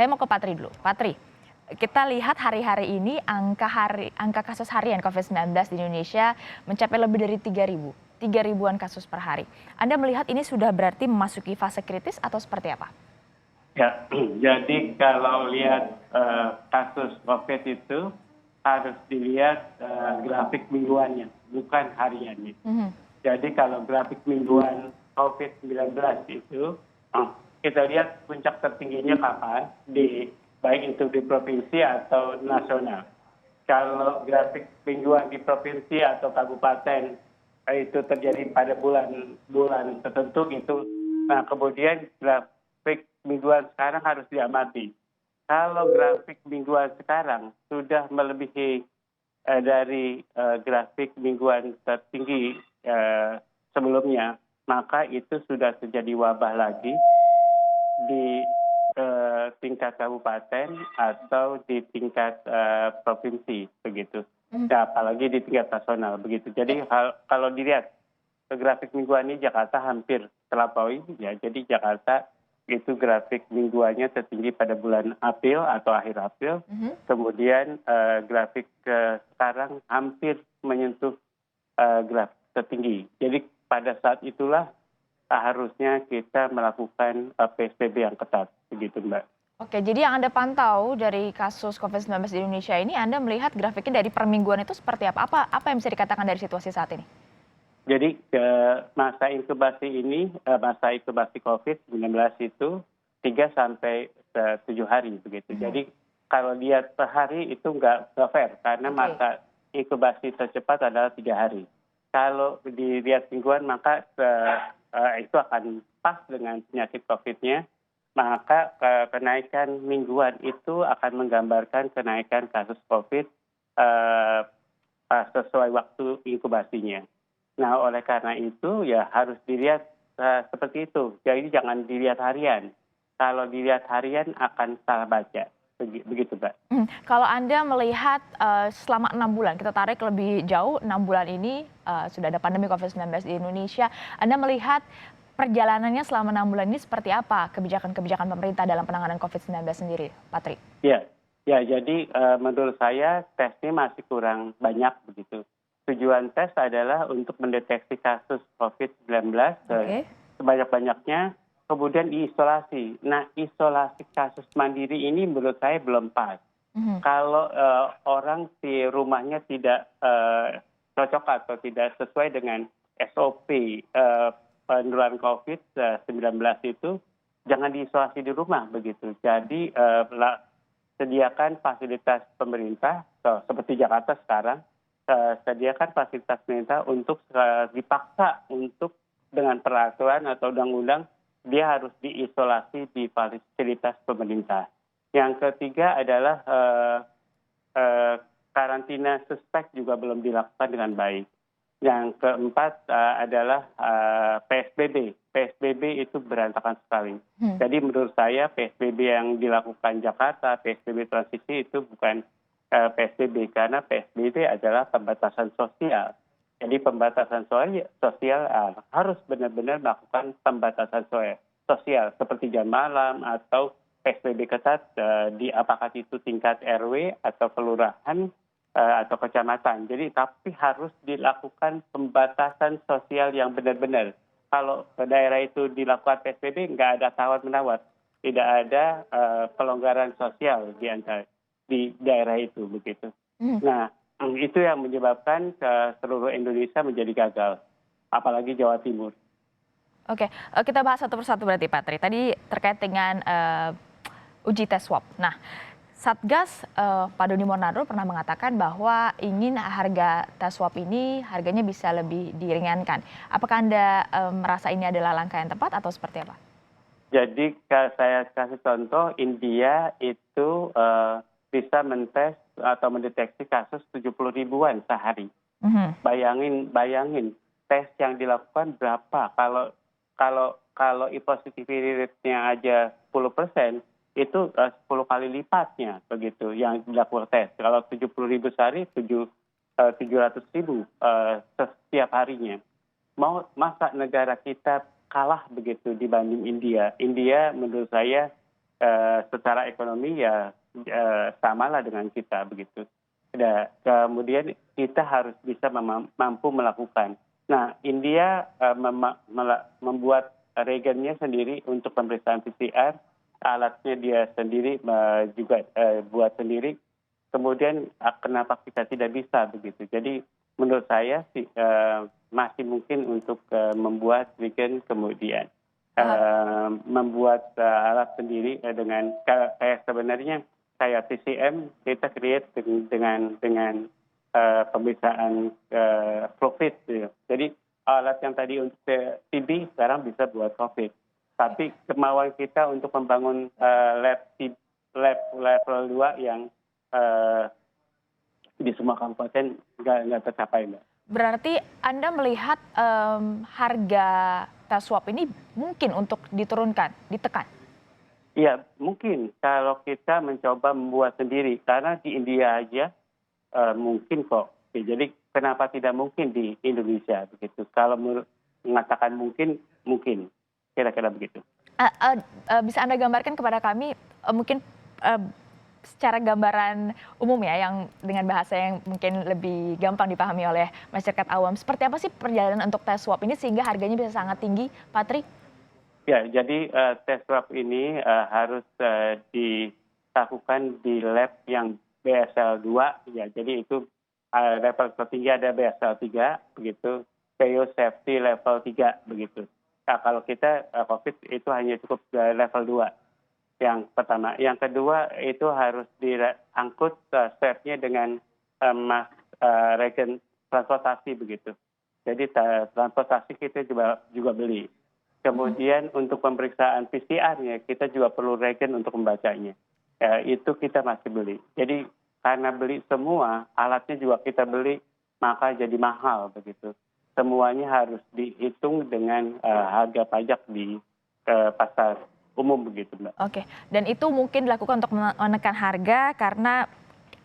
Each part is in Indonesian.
Saya mau ke Patri dulu. Patri, kita lihat hari-hari ini angka kasus harian COVID-19 di Indonesia mencapai lebih dari 3 ribuan kasus per hari. Anda melihat ini sudah berarti memasuki fase kritis atau seperti apa? Ya, jadi kalau lihat kasus COVID itu harus dilihat grafik mingguannya, bukan hariannya. Mhm. Jadi kalau grafik mingguan COVID-19 itu, kita lihat puncak tertingginya kapan, baik itu di provinsi atau nasional. Kalau grafik mingguan di provinsi atau kabupaten itu terjadi pada bulan tertentu itu, nah kemudian grafik mingguan sekarang harus diamati. Kalau grafik mingguan sekarang sudah melebihi dari grafik mingguan tertinggi sebelumnya, maka itu sudah terjadi wabah lagi di tingkat kabupaten atau di tingkat provinsi begitu. Nah, apalagi di tingkat nasional begitu. Jadi kalau dilihat grafik mingguan ini Jakarta hampir terlampaui ya. Jadi Jakarta itu grafik mingguannya tertinggi pada bulan April atau akhir April. Kemudian grafik sekarang hampir menyentuh grafik tertinggi. Jadi pada saat itulah harusnya kita melakukan PSBB yang ketat, begitu Mbak. Oke, jadi yang Anda pantau dari kasus COVID-19 di Indonesia ini, Anda melihat grafiknya dari permingguan itu seperti apa? Apa yang bisa dikatakan dari situasi saat ini? Jadi masa inkubasi COVID-19 itu 3 sampai 7 hari begitu. Jadi kalau lihat per hari itu nggak fair karena masa inkubasi tercepat adalah 3 hari. Kalau dilihat mingguan maka itu akan pas dengan penyakit COVID-nya, maka kenaikan mingguan itu akan menggambarkan kenaikan kasus COVID sesuai waktu inkubasinya. Nah, oleh karena itu ya harus dilihat seperti itu. Jadi jangan dilihat harian. Kalau dilihat harian akan salah baca. Begitu, Mbak. Kalau Anda melihat selama 6 bulan, kita tarik lebih jauh, 6 bulan ini sudah ada pandemi COVID-19 di Indonesia. Anda melihat perjalanannya selama 6 bulan ini seperti apa kebijakan-kebijakan pemerintah dalam penanganan COVID-19 sendiri, Patri? Ya, jadi menurut saya tesnya masih kurang banyak begitu. Tujuan tes adalah untuk mendeteksi kasus COVID-19 sebanyak-banyaknya, kemudian diisolasi. Nah, isolasi kasus mandiri ini menurut saya belum pas. Kalau orang di rumahnya tidak cocok atau tidak sesuai dengan SOP penularan COVID-19 itu, jangan diisolasi di rumah begitu. Jadi sediakan fasilitas pemerintah seperti Jakarta sekarang, sediakan fasilitas pemerintah untuk dipaksa untuk dengan peraturan atau undang-undang dia harus diisolasi di fasilitas pemerintah. Yang ketiga adalah karantina suspek juga belum dilakukan dengan baik. Yang keempat adalah PSBB. PSBB itu berantakan sekali. Jadi menurut saya PSBB yang dilakukan Jakarta, PSBB transisi itu bukan PSBB karena PSBB adalah pembatasan sosial. Jadi pembatasan sosial harus benar-benar melakukan pembatasan sosial seperti jam malam atau PSBB ketat di apakah itu tingkat RW atau kelurahan atau kecamatan. Jadi tapi harus dilakukan pembatasan sosial yang benar-benar. Kalau ke daerah itu dilakukan PSBB nggak ada tawar-menawar, tidak ada pelonggaran sosial di daerah itu begitu. Nah, itu yang menyebabkan seluruh Indonesia menjadi gagal, apalagi Jawa Timur. Oke, kita bahas satu persatu berarti, Patri. Tadi terkait dengan uji tes swab. Nah, Satgas Pak Doni Monardo pernah mengatakan bahwa ingin harga tes swab ini harganya bisa lebih diringankan. Apakah Anda merasa ini adalah langkah yang tepat atau seperti apa? Jadi saya kasih contoh, India itu bisa mentes atau mendeteksi kasus 70 ribuan sehari. Bayangin tes yang dilakukan berapa? Kalau positivity rate-nya aja 10%, itu 10 kali lipatnya begitu yang dilakukan tes. Kalau 70 ribu sehari, 700 ribu setiap harinya. Masa negara kita kalah begitu dibanding India? India menurut saya secara ekonomi ya samalah dengan kita begitu. Kemudian kita harus bisa mampu melakukan. Nah, India membuat regennya sendiri untuk pemeriksaan PCR, alatnya dia sendiri juga buat sendiri. Kemudian kenapa kita tidak bisa begitu? Jadi menurut saya sih masih mungkin untuk membuat regen kemudian membuat alat sendiri dengan kayak sebenarnya kayak TCM kita create dengan pemeriksaan COVID. Gitu. Jadi alat yang tadi untuk TB sekarang bisa buat COVID. Tapi kemauan kita untuk membangun lab level 2 yang di semua kabupaten nggak tercapai, Mbak. Berarti Anda melihat harga tes swab ini mungkin untuk diturunkan, ditekan? Iya, mungkin kalau kita mencoba membuat sendiri. Karena di India aja mungkin kok. Jadi kenapa tidak mungkin di Indonesia begitu? Kalau mengatakan mungkin, mungkin. Kira-kira begitu. Bisa Anda gambarkan kepada kami mungkin secara gambaran umum ya, yang dengan bahasa yang mungkin lebih gampang dipahami oleh masyarakat awam. Seperti apa sih perjalanan untuk tes swab ini sehingga harganya bisa sangat tinggi, Pak Tri? Ya, jadi tes swab ini harus dilakukan di lab yang BSL 2, ya. Jadi itu level tertinggi ada BSL 3, begitu. Biosafety level 3, begitu. Nah, kalau kita COVID itu hanya cukup level 2. Yang pertama. Yang kedua itu harus diangkut swabnya dengan regen transportasi begitu. Jadi transportasi kita juga beli. Kemudian untuk pemeriksaan PCR-nya kita juga perlu regen untuk membacanya. Itu kita masih beli. Jadi karena beli semua, alatnya juga kita beli, maka jadi mahal begitu. Semuanya harus dihitung dengan harga pajak di pasar umum begitu, Mbak. Oke, dan itu mungkin dilakukan untuk menekan harga karena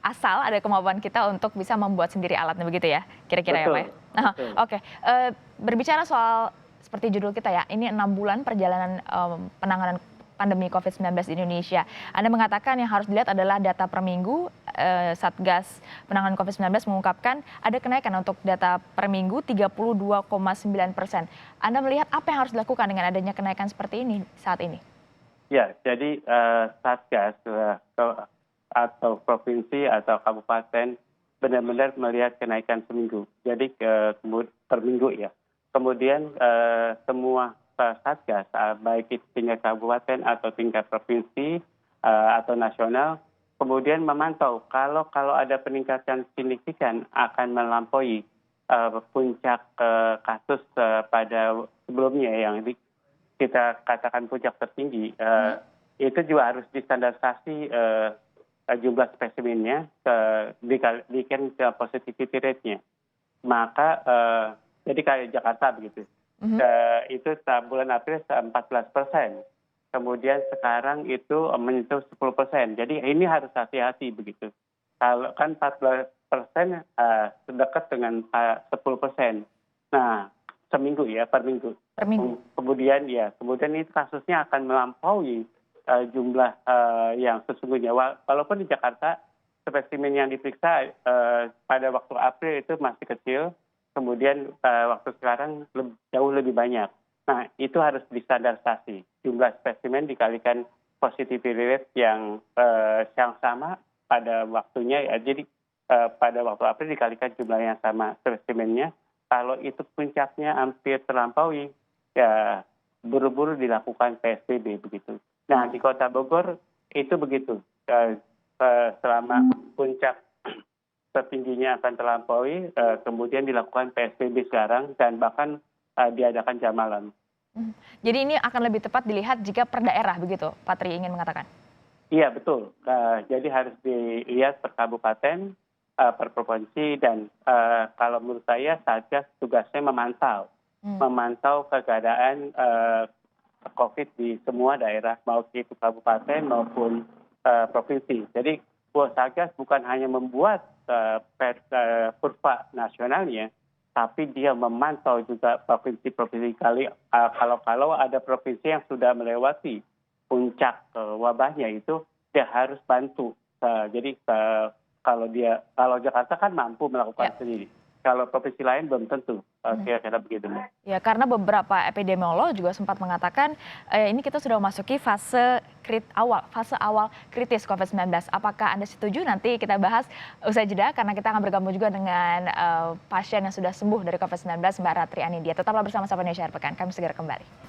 asal ada kemampuan kita untuk bisa membuat sendiri alatnya begitu ya, kira-kira ya Pak ya? Nah, oke, berbicara soal seperti judul kita ya, ini 6 bulan perjalanan penanganan pandemi COVID-19 di Indonesia. Anda mengatakan yang harus dilihat adalah data per minggu. Satgas Penanganan COVID-19 mengungkapkan ada kenaikan untuk data per minggu 32,9%. Anda melihat apa yang harus dilakukan dengan adanya kenaikan seperti ini saat ini? Ya, jadi Satgas atau provinsi atau kabupaten benar-benar melihat kenaikan seminggu. Jadi per minggu ya. Kemudian semua Satgas, baik itu tingkat kabupaten atau tingkat provinsi atau nasional, kemudian memantau kalau ada peningkatan signifikan akan melampaui puncak kasus pada sebelumnya yang kita katakan puncak tertinggi, itu juga harus distandarisasi jumlah spesimennya, dikalikan ke positivity rate-nya. Maka, jadi kayak Jakarta begitu, itu bulan April 14%, kemudian sekarang itu menyentuh 10%. Jadi ini harus hati-hati begitu. Kalau kan 14% dekat dengan 10%. Nah, seminggu ya, per minggu. Kemudian ini kasusnya akan melampaui jumlah yang sesungguhnya. Walaupun di Jakarta spesimen yang diperiksa pada waktu April itu masih kecil, kemudian waktu sekarang jauh lebih banyak. Nah, itu harus distandarisasi. Jumlah spesimen dikalikan positivity rate yang sama pada waktunya. Jadi pada waktu April dikalikan jumlah yang sama spesimennya. Kalau itu puncaknya hampir terlampaui, ya buru-buru dilakukan PSBB begitu. Nah, di Kota Bogor itu begitu. Selama puncak tertingginya akan terlampaui, kemudian dilakukan PSBB sekarang dan bahkan diadakan jam malam. Jadi ini akan lebih tepat dilihat jika per daerah begitu, Pak Tri ingin mengatakan? Iya, betul. Jadi harus dilihat per kabupaten, per provinsi, dan kalau menurut saya Satgas tugasnya memantau keadaan COVID di semua daerah, mau itu kabupaten maupun provinsi. Jadi Satgas bukan hanya membuat kurva nasionalnya, tapi dia memantau juga provinsi-provinsi kalau ada provinsi yang sudah melewati puncak wabahnya itu dia harus bantu. Jadi kalau Jakarta kan mampu melakukan sendiri. Kalau provinsi lain belum tentu. Kira-kira begitu. Ya, karena beberapa epidemiolog juga sempat mengatakan ini kita sudah memasuki fase awal kritis COVID-19. Apakah Anda setuju? Nanti kita bahas usai jeda karena kita akan bergabung juga dengan pasien yang sudah sembuh dari COVID-19, Mbak Ratri Anidia. Tetaplah bersama Sapa Indonesia Akhir Pekan. Kami segera kembali.